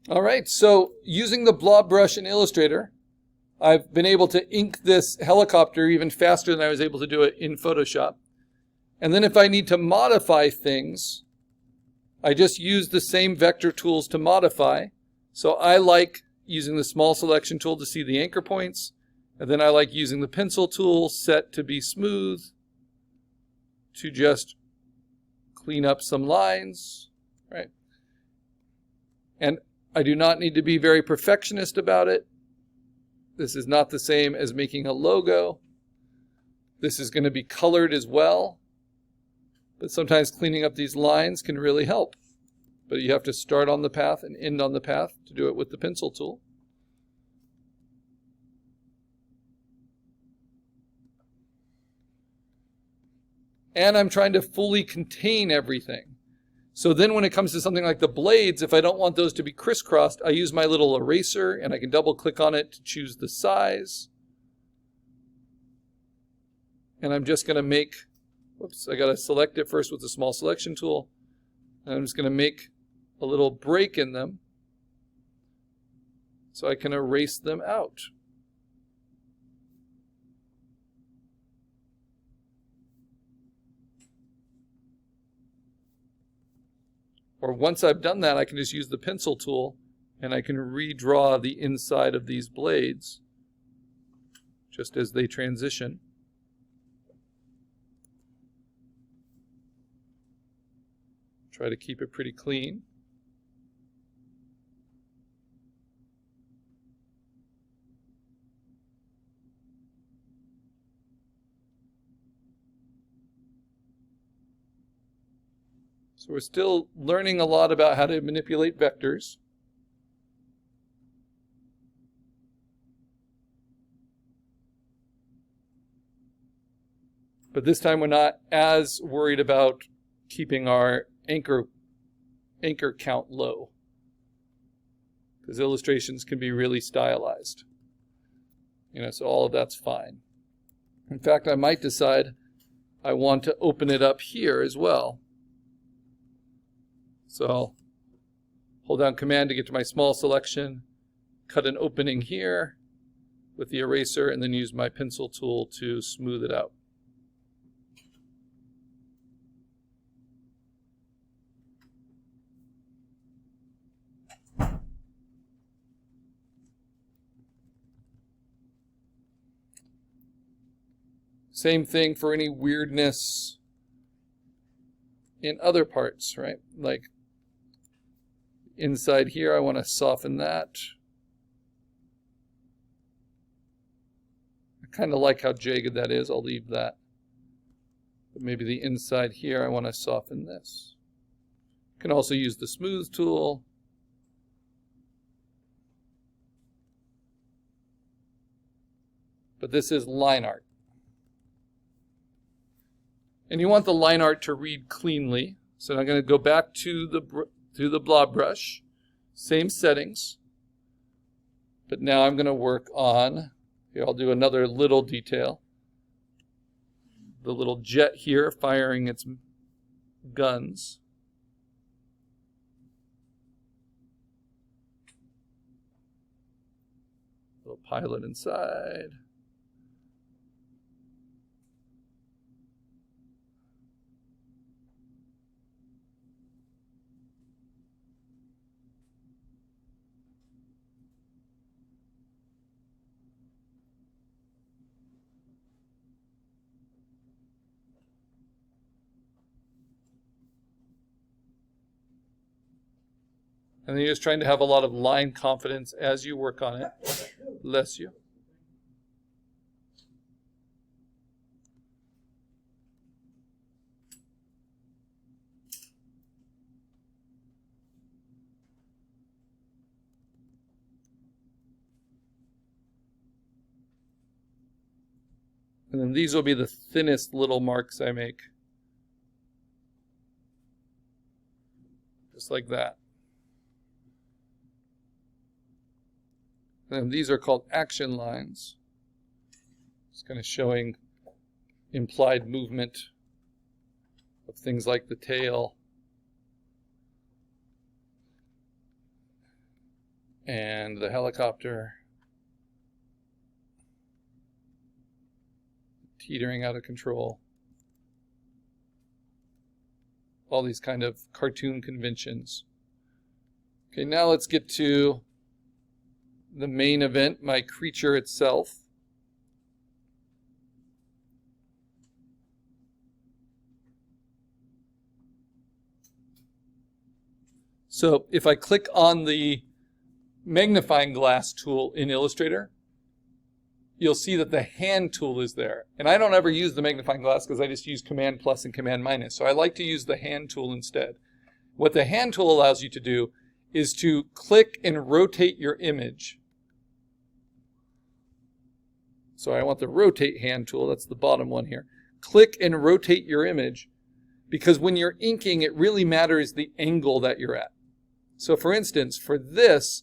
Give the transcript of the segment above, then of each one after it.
All right, so using the blob brush in Illustrator, I've been able to ink this helicopter even faster than I was able to do it in Photoshop. And then if I need to modify things, I just use the same vector tools to modify. So I like using the small selection tool to see the anchor points. And then I like using the pencil tool set to be smooth to just clean up some lines, right? And I do not need to be very perfectionist about it. This is not the same as making a logo. This is going to be colored as well. But sometimes cleaning up these lines can really help. But you have to start on the path and end on the path to do it with the pencil tool. And I'm trying to fully contain everything. So then when it comes to something like the blades, if I don't want those to be crisscrossed, I use my little eraser and I can double click on it to choose the size. And I'm just going to make, whoops, I got to select it first with the small selection tool. And I'm just going to make a little break in them so I can erase them out. Or once I've done that, I can just use the pencil tool and I can redraw the inside of these blades just as they transition. Try to keep it pretty clean. So we're still learning a lot about how to manipulate vectors. But this time we're not as worried about keeping our anchor count low, because illustrations can be really stylized. So all of that's fine. In fact, I might decide I want to open it up here as well. So I'll hold down Command to get to my small selection, cut an opening here with the eraser, and then use my pencil tool to smooth it out. Same thing for any weirdness in other parts, right? Like inside here, I want to soften that. I kind of like how jagged that is. I'll leave that. But maybe the inside here, I want to soften this. You can also use the smooth tool. But this is line art. And you want the line art to read cleanly. So I'm going to go back to the blob brush. Same settings. But now I'm going to work on, here I'll do another little detail. The little jet here firing its guns. Little pilot inside. And then you're just trying to have a lot of line confidence as you work on it. Bless you. And then these will be the thinnest little marks I make. Just like that. And these are called action lines. It's kind of showing implied movement of things like the tail. and the helicopter teetering out of control. All these kind of cartoon conventions. Okay, now let's get to the main event, my creature itself. So if I click on the magnifying glass tool in Illustrator, you'll see that the hand tool is there. And I don't ever use the magnifying glass because I just use Command plus and Command minus. So I like to use the hand tool instead. What the hand tool allows you to do is to click and rotate your image. So I want the rotate hand tool, that's the bottom one here. Click and rotate your image, because when you're inking, it really matters the angle that you're at. So for instance, for this,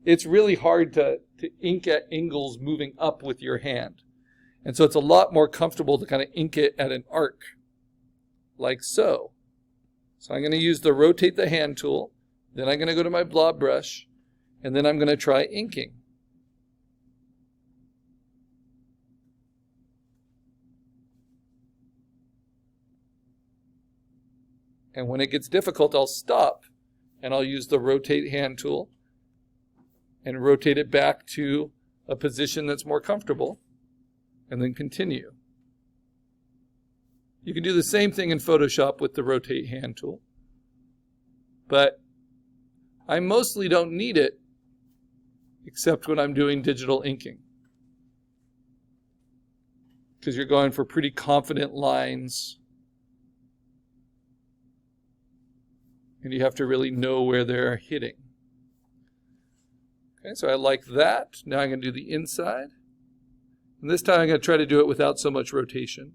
it's really hard to ink at angles moving up with your hand. And so it's a lot more comfortable to kind of ink it at an arc, like so. So I'm going to use the rotate the hand tool, then I'm going to go to my blob brush, and then I'm going to try inking. And when it gets difficult, I'll stop, and I'll use the rotate hand tool and rotate it back to a position that's more comfortable, and then continue. You can do the same thing in Photoshop with the rotate hand tool, but I mostly don't need it except when I'm doing digital inking, because you're going for pretty confident lines and you have to really know where they're hitting. Okay, so I like that. Now I'm going to do the inside. And this time I'm going to try to do it without so much rotation.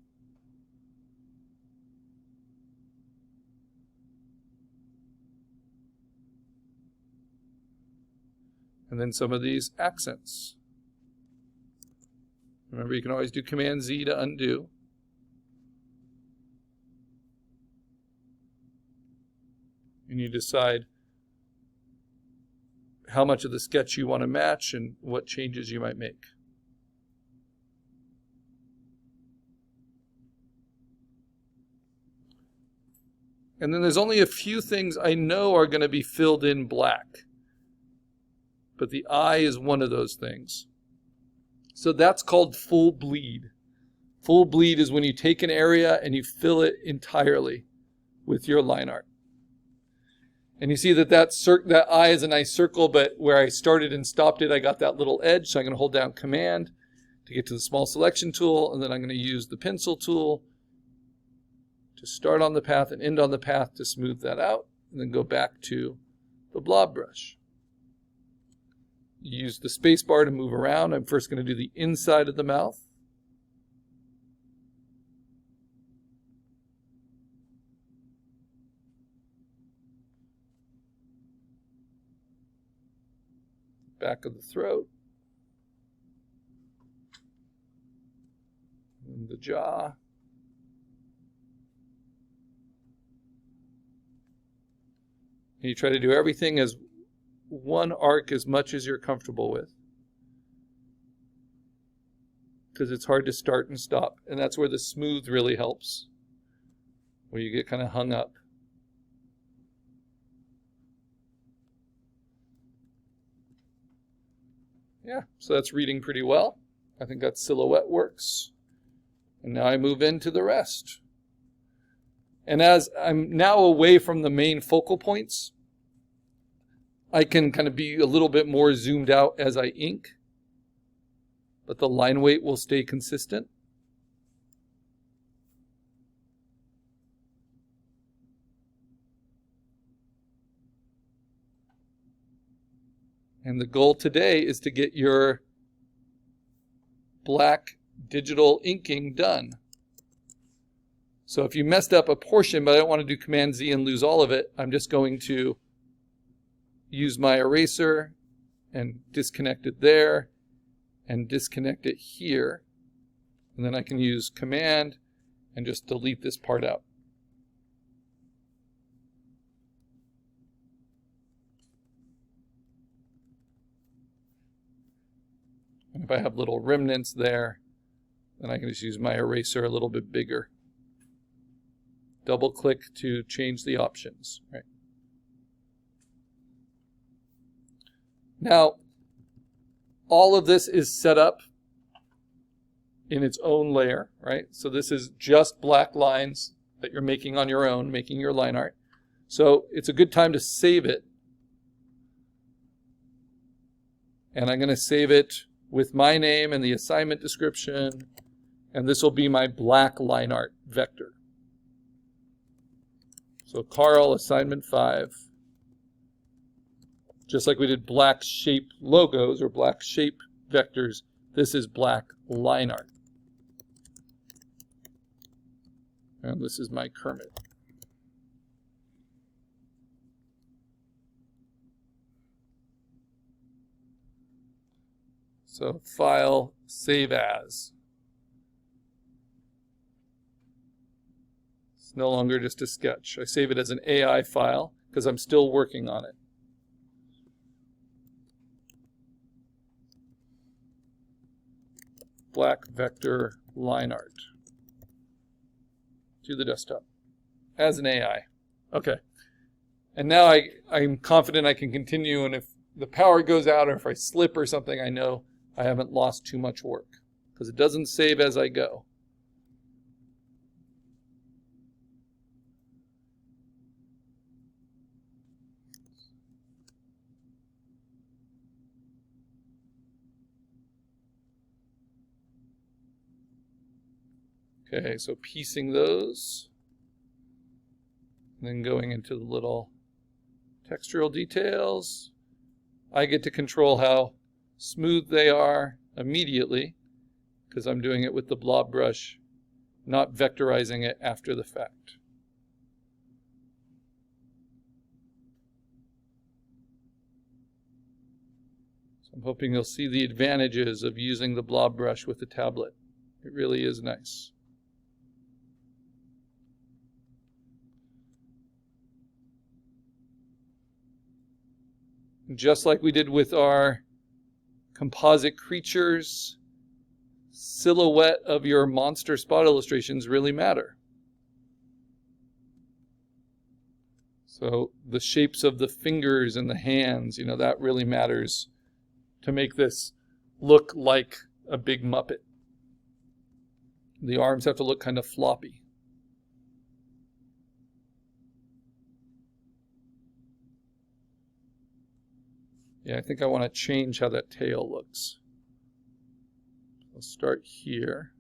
And then some of these accents. Remember, you can always do Command Z to undo. And you decide how much of the sketch you want to match and what changes you might make. And then there's only a few things I know are going to be filled in black. But the eye is one of those things. So that's called full bleed. Full bleed is when you take an area and you fill it entirely with your line art. And you see that eye is a nice circle, but where I started and stopped it, I got that little edge. So I'm going to hold down Command to get to the small selection tool, and then I'm going to use the pencil tool to start on the path and end on the path to smooth that out, and then go back to the blob brush. Use the space bar to move around. I'm first going to do the inside of the mouth. Back of the throat. And the jaw. And you try to do everything as one arc as much as you're comfortable with, because it's hard to start and stop, and that's where the smooth really helps, where you get kind of hung up. Yeah, so that's reading pretty well. I think that silhouette works. And now I move into the rest. And as I'm now away from the main focal points, I can kind of be a little bit more zoomed out as I ink, but the line weight will stay consistent. And the goal today is to get your black digital inking done. So if you messed up a portion, but I don't want to do Command Z and lose all of it, I'm just going to use my eraser and disconnect it there and disconnect it here. And then I can use Command and just delete this part out. If I have little remnants there, then I can just use my eraser a little bit bigger. Double click to change the options, right? Now, all of this is set up in its own layer, right? So this is just black lines that you're making on your own, making your line art. So it's a good time to save it. And I'm going to save it with my name and the assignment description. And this will be my black line art vector. So Karl, assignment 5. Just like we did black shape logos or black shape vectors, this is black line art. And this is my Kermit. So File, Save As. It's no longer just a sketch. I save it as an AI file because I'm still working on it. Black vector line art to the desktop as an AI. Okay. And now I'm confident I can continue, and if the power goes out or if I slip or something, I know I haven't lost too much work because it doesn't save as I go. Okay, so piecing those, and then going into the little textural details. I get to control how smooth they are immediately because I'm doing it with the blob brush, not vectorizing it after the fact. So I'm hoping you'll see the advantages of using the blob brush with the tablet. It really is nice. Just like we did with our composite creatures, silhouette of your monster spot illustrations really matter. So the shapes of the fingers and the hands, you know, that really matters to make this look like a big Muppet. The arms have to look kind of floppy. Yeah, I think I want to change how that tail looks. I'll start here.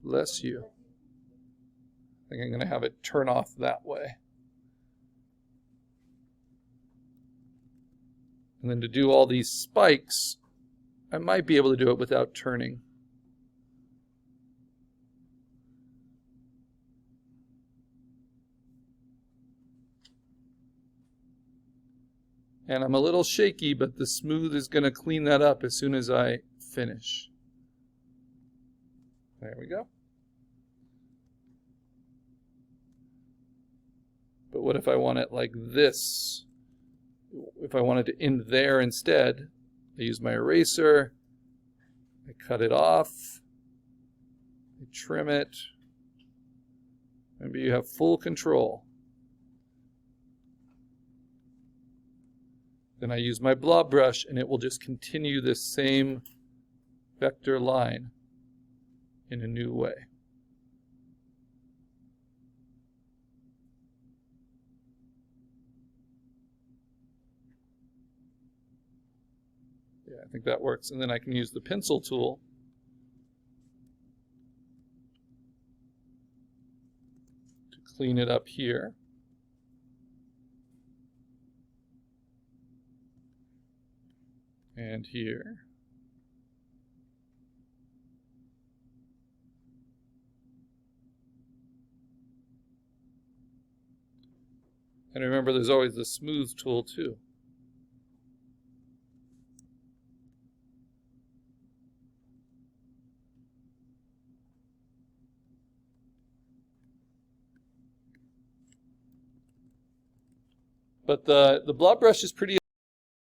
Bless you. I think I'm going to have it turn off that way. And then to do all these spikes, I might be able to do it without turning. And I'm a little shaky, but the smooth is going to clean that up as soon as I finish. There we go. But what if I want it like this? If I wanted to end there instead, I use my eraser, I cut it off, I trim it. Remember, you have full control. Then I use my blob brush and it will just continue this same vector line in a new way. Yeah, I think that works. And then I can use the pencil tool to clean it up here. And here. And remember, there's always the smooth tool too. But the blob brush is pretty